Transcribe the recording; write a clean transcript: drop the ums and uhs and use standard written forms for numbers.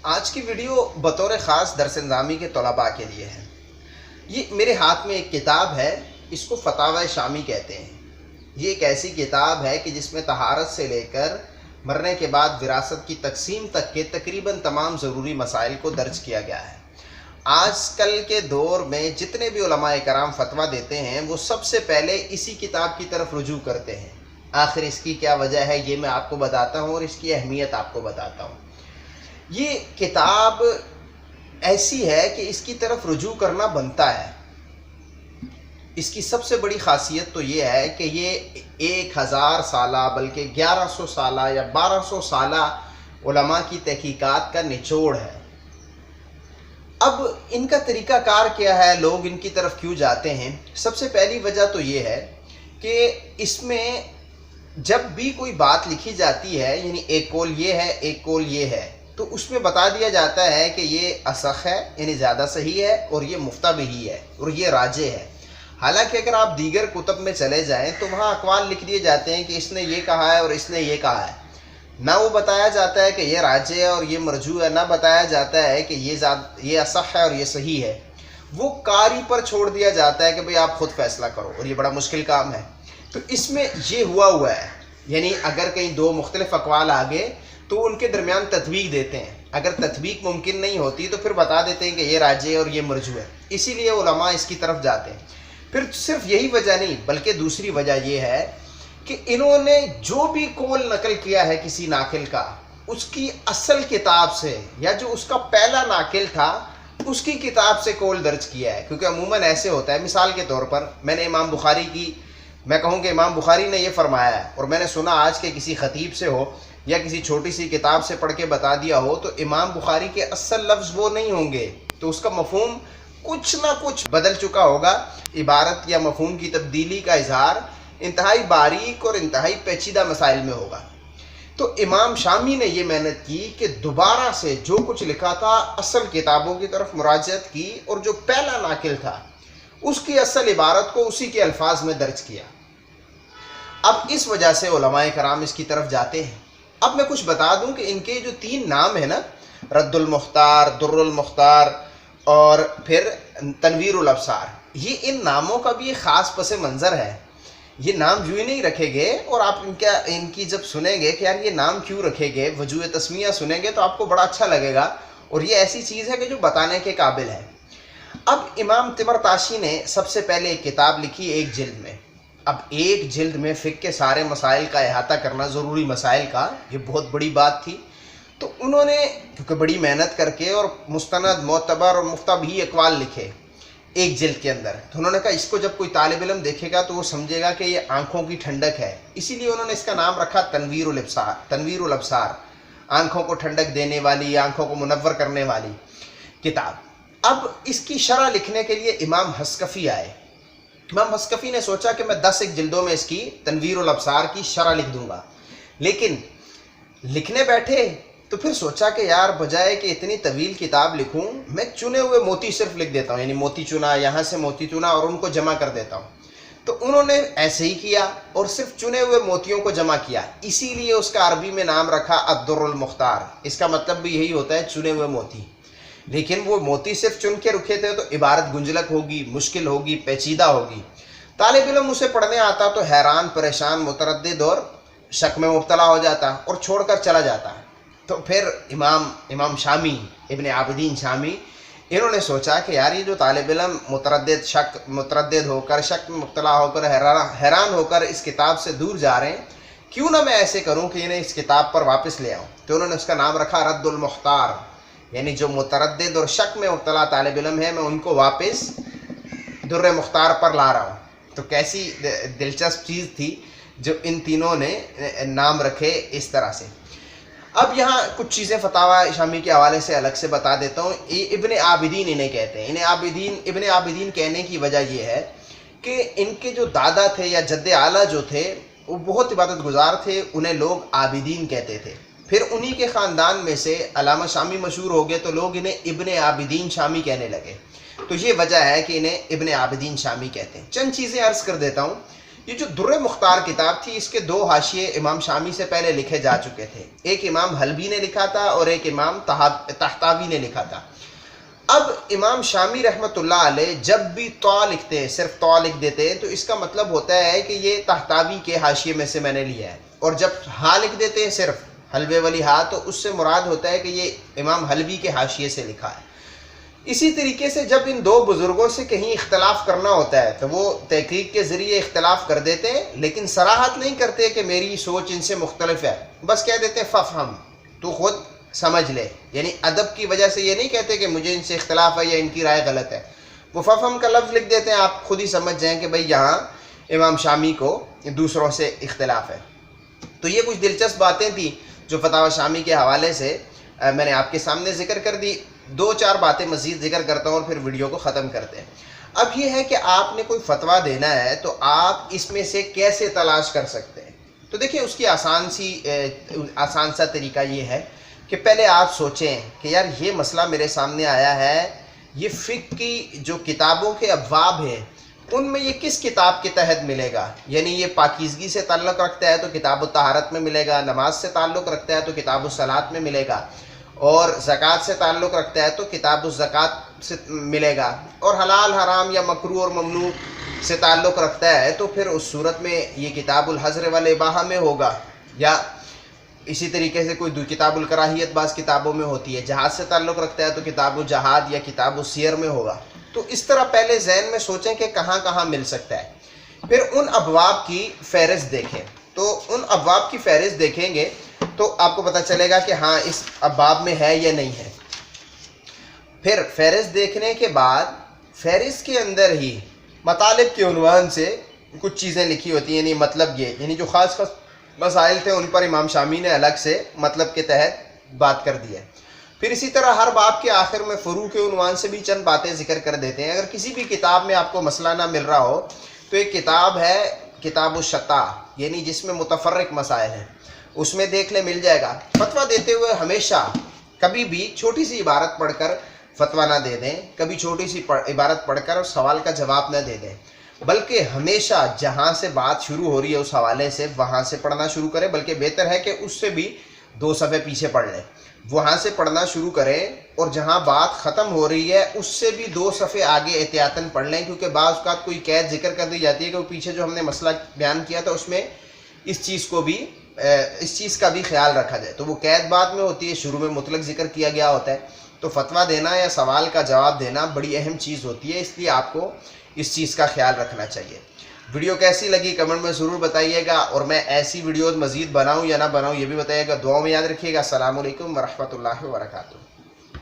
آج کی ویڈیو بطور خاص درس نظامی کے طلباء کے لیے ہے۔ یہ میرے ہاتھ میں ایک کتاب ہے، اس کو فتاوی شامی کہتے ہیں۔ یہ ایک ایسی کتاب ہے کہ جس میں طہارت سے لے کر مرنے کے بعد وراثت کی تقسیم تک کے تقریباً تمام ضروری مسائل کو درج کیا گیا ہے۔ آج کل کے دور میں جتنے بھی علماء کرام فتویٰ دیتے ہیں وہ سب سے پہلے اسی کتاب کی طرف رجوع کرتے ہیں۔ آخر اس کی کیا وجہ ہے یہ میں آپ کو بتاتا ہوں اور اس کی اہمیت آپ کو بتاتا ہوں۔ یہ کتاب ایسی ہے کہ اس کی طرف رجوع کرنا بنتا ہے۔ اس کی سب سے بڑی خاصیت تو یہ ہے کہ یہ 1000 سالہ بلکہ 1100 سالہ یا 1200 سالہ علماء کی تحقیقات کا نچوڑ ہے۔ اب ان کا طریقہ کار کیا ہے، لوگ ان کی طرف کیوں جاتے ہیں؟ سب سے پہلی وجہ تو یہ ہے کہ اس میں جب بھی کوئی بات لکھی جاتی ہے، یعنی ایک قول یہ ہے ایک قول یہ ہے، تو اس میں بتا دیا جاتا ہے کہ یہ اصح ہے، یعنی زیادہ صحیح ہے، اور یہ مفتبی ہے اور یہ راجح ہے۔ حالانکہ اگر آپ دیگر کتب میں چلے جائیں تو وہاں اقوال لکھ دیے جاتے ہیں کہ اس نے یہ کہا ہے اور اس نے یہ کہا ہے۔ نہ وہ بتایا جاتا ہے کہ یہ راجح ہے اور یہ مرجوح ہے، نہ بتایا جاتا ہے کہ یہ اصح ہے اور یہ صحیح ہے۔ وہ قاری پر چھوڑ دیا جاتا ہے کہ بھئی آپ خود فیصلہ کرو، اور یہ بڑا مشکل کام ہے۔ تو اس میں یہ ہوا ہے، یعنی اگر کہیں دو مختلف اقوال آگے تو ان کے درمیان تطبیق دیتے ہیں۔ اگر تطبیق ممکن نہیں ہوتی تو پھر بتا دیتے ہیں کہ یہ راجح ہے اور یہ مرجوح ہے۔ اسی لیے علماء اس کی طرف جاتے ہیں۔ پھر صرف یہی وجہ نہیں بلکہ دوسری وجہ یہ ہے کہ انہوں نے جو بھی قول نقل کیا ہے کسی ناقل کا، اس کی اصل کتاب سے یا جو اس کا پہلا ناقل تھا اس کی کتاب سے قول درج کیا ہے۔ کیونکہ عموماً ایسے ہوتا ہے، مثال کے طور پر میں نے امام بخاری کی، میں کہوں کہ امام بخاری نے یہ فرمایا ہے اور میں نے سنا آج کے کسی خطیب سے ہو یا کسی چھوٹی سی کتاب سے پڑھ کے بتا دیا ہو، تو امام بخاری کے اصل لفظ وہ نہیں ہوں گے، تو اس کا مفہوم کچھ نہ کچھ بدل چکا ہوگا۔ عبارت یا مفہوم کی تبدیلی کا اظہار انتہائی باریک اور انتہائی پیچیدہ مسائل میں ہوگا۔ تو امام شامی نے یہ محنت کی کہ دوبارہ سے جو کچھ لکھا تھا اصل کتابوں کی طرف مراجعت کی اور جو پہلا ناقل تھا اس کی اصل عبارت کو اسی کے الفاظ میں درج کیا۔ اب اس وجہ سے علماء کرام اس کی طرف جاتے ہیں۔ اب میں کچھ بتا دوں کہ ان کے جو 3 نام ہیں نا، رد المختار، در المختار اور پھر تنویر الابصار، یہ ان ناموں کا بھی ایک خاص پس منظر ہے۔ یہ نام یوں ہی نہیں رکھے گئے، اور آپ ان کی جب سنیں گے کہ یار یہ نام کیوں رکھے گئے، وجوہ تسمیہ سنیں گے تو آپ کو بڑا اچھا لگے گا، اور یہ ایسی چیز ہے کہ جو بتانے کے قابل ہے۔ اب امام طبرطاشی نے سب سے پہلے ایک کتاب لکھی ایک جلد میں۔ اب ایک جلد میں فقہ کے سارے مسائل کا احاطہ کرنا، ضروری مسائل کا، یہ بہت بڑی بات تھی۔ تو انہوں نے کیونکہ بڑی محنت کر کے اور مستند، معتبر اور مفتبی اقوال لکھے ایک جلد کے اندر، تو انہوں نے کہا اس کو جب کوئی طالب علم دیکھے گا تو وہ سمجھے گا کہ یہ آنکھوں کی ٹھنڈک ہے۔ اسی لیے انہوں نے اس کا نام رکھا تنویر الابصار، آنکھوں کو ٹھنڈک دینے والی، آنکھوں کو منور کرنے والی کتاب۔ اب اس کی شرح لکھنے کے لیے امام حسکفی آئے۔ امام حسکفی نے سوچا کہ میں 10 جلدوں میں اس کی تنویر الابصار کی شرح لکھ دوں گا، لیکن لکھنے بیٹھے تو پھر سوچا کہ یار بجائے کہ اتنی طویل کتاب لکھوں، میں چنے ہوئے موتی صرف لکھ دیتا ہوں، یعنی موتی چنا، یہاں سے موتی چنا اور ان کو جمع کر دیتا ہوں۔ تو انہوں نے ایسے ہی کیا اور صرف چنے ہوئے موتیوں کو جمع کیا، اسی لیے اس کا عربی میں نام رکھا الدر المختار۔ اس کا مطلب بھی یہی ہوتا ہے، چنے ہوئے موتی۔ لیکن وہ موتی صرف چن کے رکھے تھے تو عبارت گنجلک ہوگی، مشکل ہوگی، پیچیدہ ہوگی۔ طالب علم اسے پڑھنے آتا تو حیران، پریشان، متردد اور شک میں مبتلا ہو جاتا اور چھوڑ کر چلا جاتا۔ تو پھر امام شامی، ابن عابدین شامی، انہوں نے سوچا کہ یار یہ جو طالب علم متردد ہو کر، شک میں مبتلا ہو کر، حیران ہو کر اس کتاب سے دور جا رہے ہیں، کیوں نہ میں ایسے کروں کہ انہیں اس کتاب پر واپس لے آؤں۔ تو انہوں نے اس کا نام رکھا رد المختار، یعنی جو متردد اور شک میں مبتلا طالب علم ہے میں ان کو واپس در مختار پر لا رہا ہوں۔ تو کیسی دلچسپ چیز تھی جو ان تینوں نے نام رکھے اس طرح سے۔ اب یہاں کچھ چیزیں فتاوی شامی کے حوالے سے الگ سے بتا دیتا ہوں۔ ابن عابدین انہیں کہتے ہیں۔ ابن عابدین کہنے کی وجہ یہ ہے کہ ان کے جو دادا تھے یا جد اعلیٰ جو تھے وہ بہت عبادت گزار تھے، انہیں لوگ عابدین کہتے تھے۔ پھر انہی کے خاندان میں سے علامہ شامی مشہور ہو گئے تو لوگ انہیں ابن عابدین شامی کہنے لگے۔ تو یہ وجہ ہے کہ انہیں ابن عابدین شامی کہتے ہیں۔ چند چیزیں عرض کر دیتا ہوں یہ جو در مختار کتاب تھی اس کے دو حاشیے امام شامی سے پہلے لکھے جا چکے تھے، ایک امام حلبی نے لکھا تھا اور ایک امام طحطاوی نے لکھا تھا۔ اب امام شامی رحمۃ اللہ علیہ جب بھی طا لکھتے ہیں، صرف طا لکھ دیتے ہیں، تو اس کا مطلب ہوتا ہے کہ یہ طحطاوی کے حاشیے میں سے میں نے لیا ہے، اور جب ہا لکھ دیتے ہیں صرف حلوے والی ہا، تو اس سے مراد ہوتا ہے کہ یہ امام حلبی کے حاشیے سے لکھا ہے۔ اسی طریقے سے جب ان دو بزرگوں سے کہیں اختلاف کرنا ہوتا ہے تو وہ تحقیق کے ذریعے اختلاف کر دیتے ہیں، لیکن صراحت نہیں کرتے کہ میری سوچ ان سے مختلف ہے، بس کہہ دیتے ہیں ففہم، تو خود سمجھ لے، یعنی ادب کی وجہ سے یہ نہیں کہتے کہ مجھے ان سے اختلاف ہے یا ان کی رائے غلط ہے، وہ ففہم کا لفظ لکھ دیتے ہیں، آپ خود ہی سمجھ جائیں کہ بھئی یہاں امام شامی کو دوسروں سے اختلاف ہے۔ تو یہ کچھ دلچسپ باتیں تھیں جو فتاوی شامی کے حوالے سے میں نے آپ کے سامنے ذکر کر دی۔ دو چار باتیں مزید ذکر کرتا ہوں اور پھر ویڈیو کو ختم کرتے ہیں۔ اب یہ ہے کہ آپ نے کوئی فتویٰ دینا ہے تو آپ اس میں سے کیسے تلاش کر سکتے ہیں؟ تو دیکھیں اس کی آسان سا طریقہ یہ ہے کہ پہلے آپ سوچیں کہ یار یہ مسئلہ میرے سامنے آیا ہے، یہ فقہ کی جو کتابوں کے ابواب ہیں ان میں یہ کس کتاب کے تحت ملے گا؟ یعنی یہ پاکیزگی سے تعلق رکھتا ہے تو کتاب الطہارت میں ملے گا، نماز سے تعلق رکھتا ہے تو کتاب الصلاۃ میں ملے گا، اور زکوٰۃ سے تعلق رکھتا ہے تو کتاب الزکوٰۃ سے ملے گا، اور حلال حرام یا مکروہ اور ممنوع سے تعلق رکھتا ہے تو پھر اس صورت میں یہ کتاب الحظر والاباحہ میں ہوگا، یا اسی طریقے سے کوئی کتاب الکراہیت بعض کتابوں میں ہوتی ہے، جہاد سے تعلق رکھتا ہے تو کتاب الجہاد یا کتاب السیر میں ہوگا۔ تو اس طرح پہلے ذہن میں سوچیں کہ کہاں کہاں مل سکتا ہے، پھر ان ابواب کی فہرست دیکھیں۔ تو ان ابواب کی فہرست دیکھیں گے تو آپ کو پتہ چلے گا کہ ہاں اس ابواب میں ہے یا نہیں ہے۔ پھر فہرست دیکھنے کے بعد فہرست کے اندر ہی مطالب کے عنوان سے کچھ چیزیں لکھی ہوتی ہیں، یعنی مطلب یہ، یعنی جو خاص مسائل تھے ان پر امام شامی نے الگ سے مطلب کے تحت بات کر دی ہے۔ پھر اسی طرح ہر باب کے آخر میں فروع کے عنوان سے بھی چند باتیں ذکر کر دیتے ہیں۔ اگر کسی بھی کتاب میں آپ کو مسئلہ نہ مل رہا ہو تو ایک کتاب ہے کتاب الشتا، یعنی جس میں متفرق مسائل ہیں، اس میں دیکھ لیں مل جائے گا۔ فتویٰ دیتے ہوئے ہمیشہ کبھی بھی چھوٹی سی عبارت پڑھ کر فتویٰ نہ دے دیں، کبھی چھوٹی سی عبارت پڑھ کر سوال کا جواب نہ دے دیں، بلکہ ہمیشہ جہاں سے بات شروع ہو رہی ہے اس حوالے سے وہاں سے پڑھنا شروع کریں، بلکہ بہتر ہے کہ اس سے بھی 2 صفحے پیچھے پڑھ لیں، وہاں سے پڑھنا شروع کریں، اور جہاں بات ختم ہو رہی ہے اس سے بھی 2 صفحے آگے احتیاطاً پڑھ لیں، کیونکہ بعض اوقات کوئی قید ذکر کر دی جاتی ہے کہ وہ پیچھے جو ہم نے مسئلہ بیان کیا تھا اس میں اس چیز کا بھی خیال رکھا جائے، تو وہ قید بعد میں ہوتی ہے، شروع میں مطلق ذکر کیا گیا ہوتا ہے۔ تو فتویٰ دینا یا سوال کا جواب دینا بڑی اہم چیز ہوتی ہے، اس لیے آپ کو اس چیز کا خیال رکھنا چاہیے۔ ویڈیو کیسی لگی کمنٹ میں ضرور بتائیے گا، اور میں ایسی ویڈیوز مزید بناؤں یا نہ بناؤں یہ بھی بتائیے گا۔ دعاؤں میں یاد رکھیے گا۔ السلام علیکم ورحمۃ اللہ وبرکاتہ۔